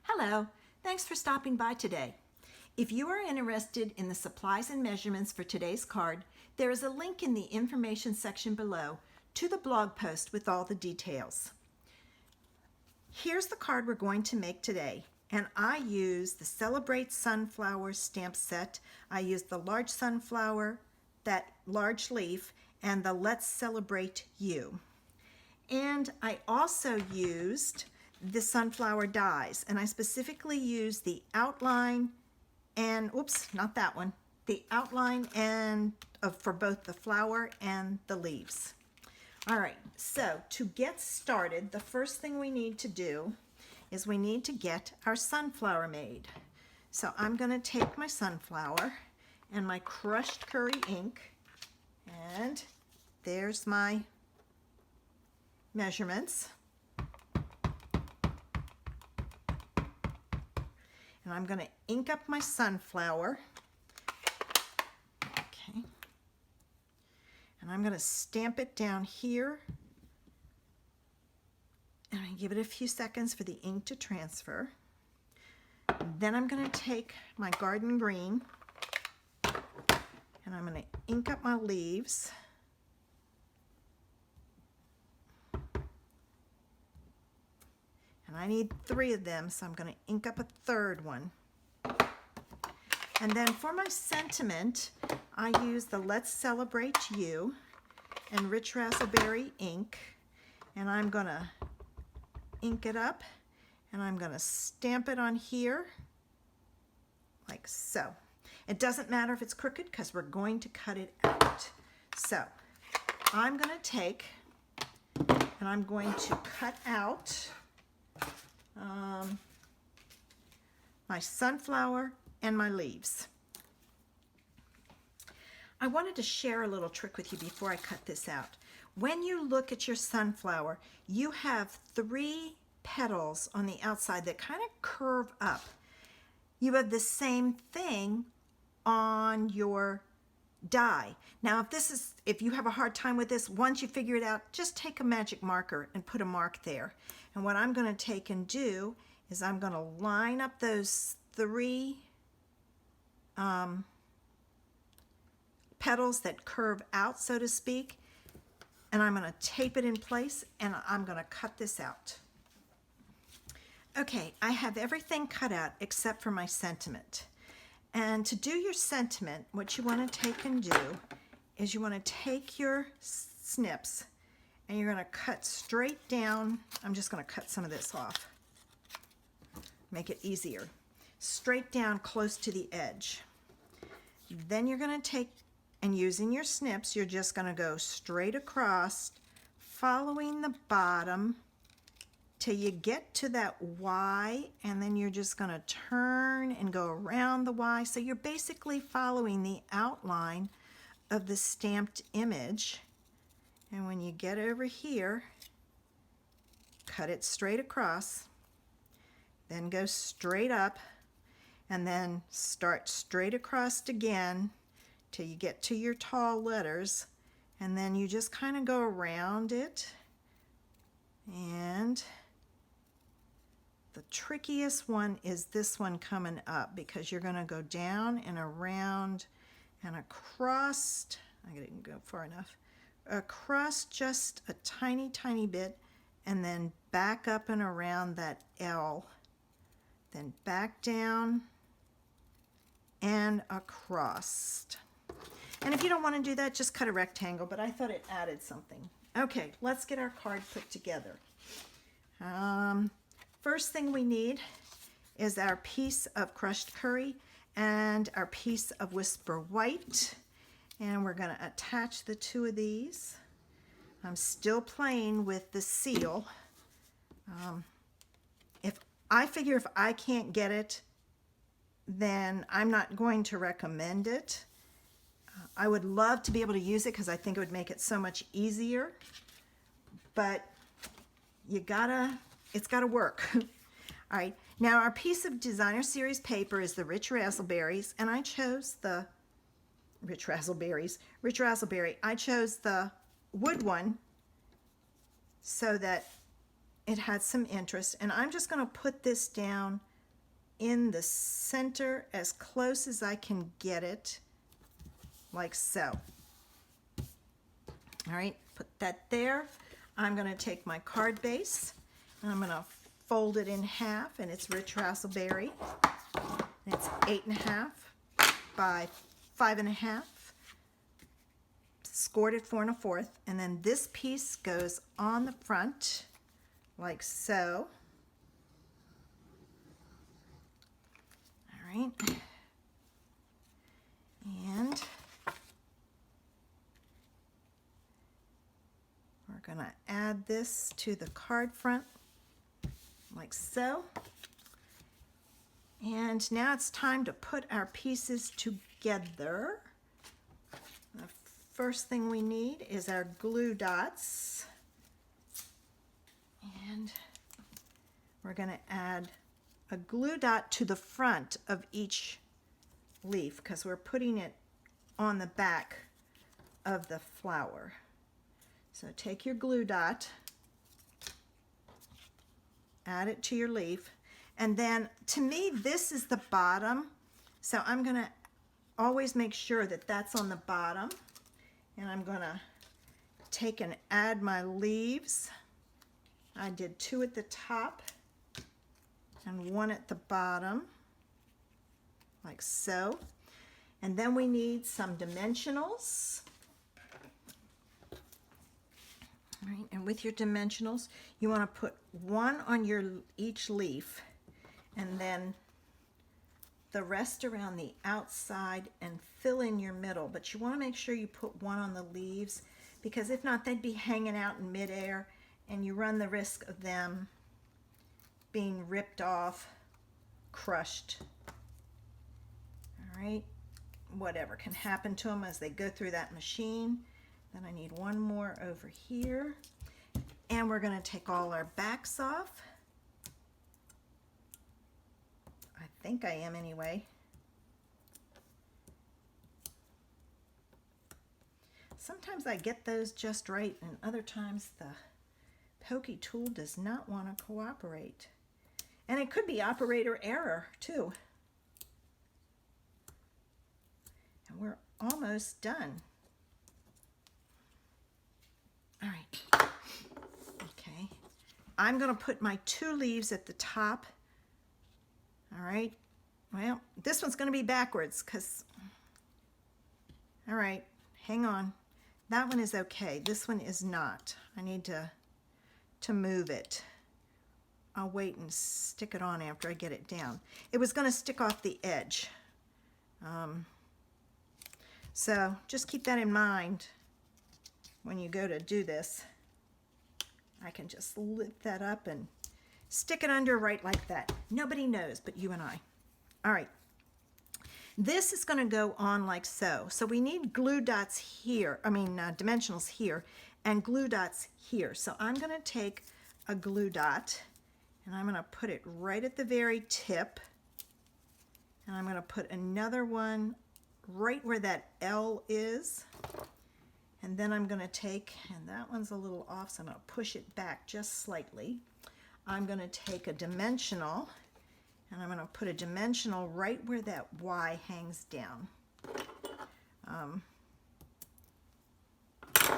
Hello, thanks for stopping by today. If you are interested in the supplies and measurements for today's card, there is a link in the information section below to the blog post with all the details. Here's the card we're going to make today, and I use the Celebrate Sunflower stamp set. I used the large sunflower, that large leaf, and the Let's Celebrate You. And I also used the sunflower dies, and I specifically used the outline and, oops, not that one, the outline and for both the flower and the leaves. All right, so to get started, the first thing we need to do is we need to get our sunflower made. So I'm going to take my sunflower and my crushed curry ink, and there's my measurements. And I'm going to ink up my sunflower. Okay. And I'm going to stamp it down here. And I give it a few seconds for the ink to transfer. Then I'm going to take my garden green and I'm going to ink up my leaves. And I need 3 of them, so I'm going to ink up a 3rd one. And then for my sentiment, I use the Let's Celebrate You and Rich Razzleberry ink. And I'm going to ink it up, and I'm going to stamp it on here, like so. It doesn't matter if it's crooked because we're going to cut it out. So I'm going to take, and I'm going to cut out my sunflower and my leaves. I wanted to share a little trick with you before I cut this out. When you look at your sunflower, you have 3 petals on the outside that kind of curve up. You have the same thing on your die. Now, if you have a hard time with this, once you figure it out, just take a magic marker and put a mark there. And what I'm going to take and do is I'm going to line up those 3 petals that curve out, so to speak, and I'm going to tape it in place, and I'm going to cut this out. Okay, I have everything cut out except for my sentiment. And to do your sentiment, what you want to take and do is you want to take your snips and you're going to cut straight down. I'm just going to cut some of this off, make it easier. Straight down close to the edge. Then you're going to take, and using your snips, you're just going to go straight across, following the bottom till you get to that Y, and then you're just going to turn and go around the Y. So you're basically following the outline of the stamped image. And when you get over here, cut it straight across, then go straight up, and then start straight across again till you get to your tall letters, and then you just kind of go around it. And the trickiest one is this one coming up, because you're going to go down and around and across. I didn't go far enough. Across just a tiny, tiny bit, and then back up and around that L. Then back down and across. And if you don't want to do that, just cut a rectangle, but I thought it added something. Okay, let's get our card put together. First thing we need is our piece of crushed curry and our piece of Whisper White. And we're going to attach the 2 of these. I'm still playing with the seal. If I can't get it, then I'm not going to recommend it. I would love to be able to use it because I think it would make it so much easier. But it's gotta work. All right, now our piece of designer series paper is the Rich Razzleberries, and I chose the Rich Razzleberry. I chose the wood one so that it had some interest, and I'm just going to put this down in the center as close as I can get it, like so. All right, put that there. I'm going to take my card base and I'm going to fold it in half, and it's rich razzleberry. It's 8.5 by 5.5. Scored at 4 1/4, and then this piece goes on the front like so. All right, and we're going to add this to the card front like so. And now it's time to put our pieces together. The first thing we need is our glue dots. And we're going to add a glue dot to the front of each leaf because we're putting it on the back of the flower. So take your glue dot, add it to your leaf, and then to me this is the bottom, so I'm going to always make sure that that's on the bottom, and I'm going to take and add my leaves. I did 2 at the top and 1 at the bottom like so, and then we need some dimensionals. All right, and with your dimensionals, you want to put 1 on each leaf, and then the rest around the outside and fill in your middle. But you want to make sure you put 1 on the leaves, because if not, they'd be hanging out in midair, and you run the risk of them being ripped off, crushed. All right, whatever can happen to them as they go through that machine. Then I need 1 more over here, and we're going to take all our backs off. I think I am anyway. Sometimes I get those just right, and other times the pokey tool does not want to cooperate. And it could be operator error too. And we're almost done. All right, okay, I'm going to put my 2 leaves at the top. All right, well, this one's going to be backwards because, all right, hang on. That one is okay. This one is not. I need to move it. I'll wait and stick it on after I get it down. It was going to stick off the edge. So just keep that in mind. When you go to do this, I can just lift that up and stick it under right like that. Nobody knows but you and I. All right, this is going to go on like so. So we need glue dots here, dimensionals here, and glue dots here. So I'm going to take a glue dot and I'm going to put it right at the very tip, and I'm going to put another one right where that L is. And then I'm going to take, and that one's a little off, so I'm going to push it back just slightly. I'm going to take a dimensional, and I'm going to put a dimensional right where that Y hangs down.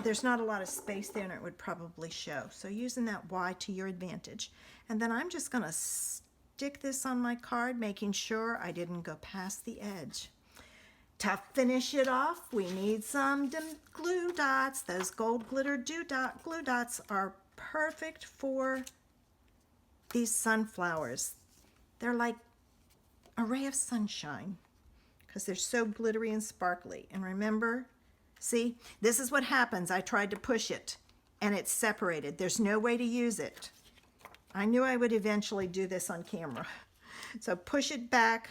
There's not a lot of space there, and it would probably show. So using that Y to your advantage. And then I'm just going to stick this on my card, making sure I didn't go past the edge. To finish it off, we need some glue dots. Those gold glitter glue dots are perfect for these sunflowers. They're like a ray of sunshine because they're so glittery and sparkly. And remember, see, this is what happens. I tried to push it and it's separated. There's no way to use it. I knew I would eventually do this on camera. So push it back,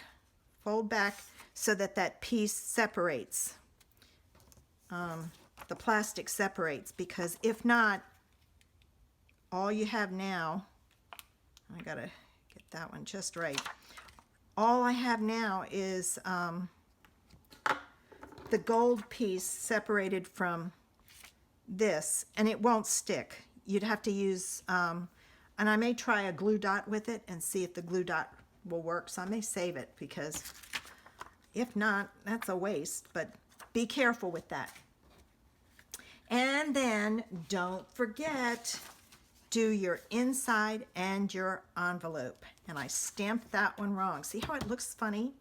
fold back, so that that piece separates. The plastic separates, because if not, all you have now, I gotta get that one just right. All I have now is the gold piece separated from this, and it won't stick. You'd have to use, and I may try a glue dot with it and see if the glue dot will work, so I may save it because if not, that's a waste, but be careful with that. And then don't forget, do your inside and your envelope. And I stamped that one wrong. See how it looks funny?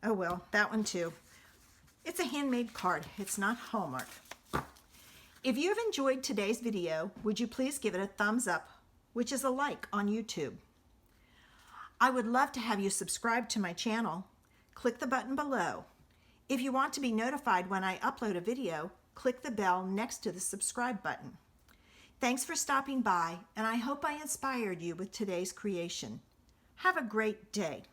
Oh well, that one too. It's a handmade card. It's not Hallmark. If you have enjoyed today's video, would you please give it a thumbs up, which is a like on YouTube. I would love to have you subscribe to my channel. Click the button below. If you want to be notified when I upload a video, click the bell next to the subscribe button. Thanks for stopping by, and I hope I inspired you with today's creation. Have a great day.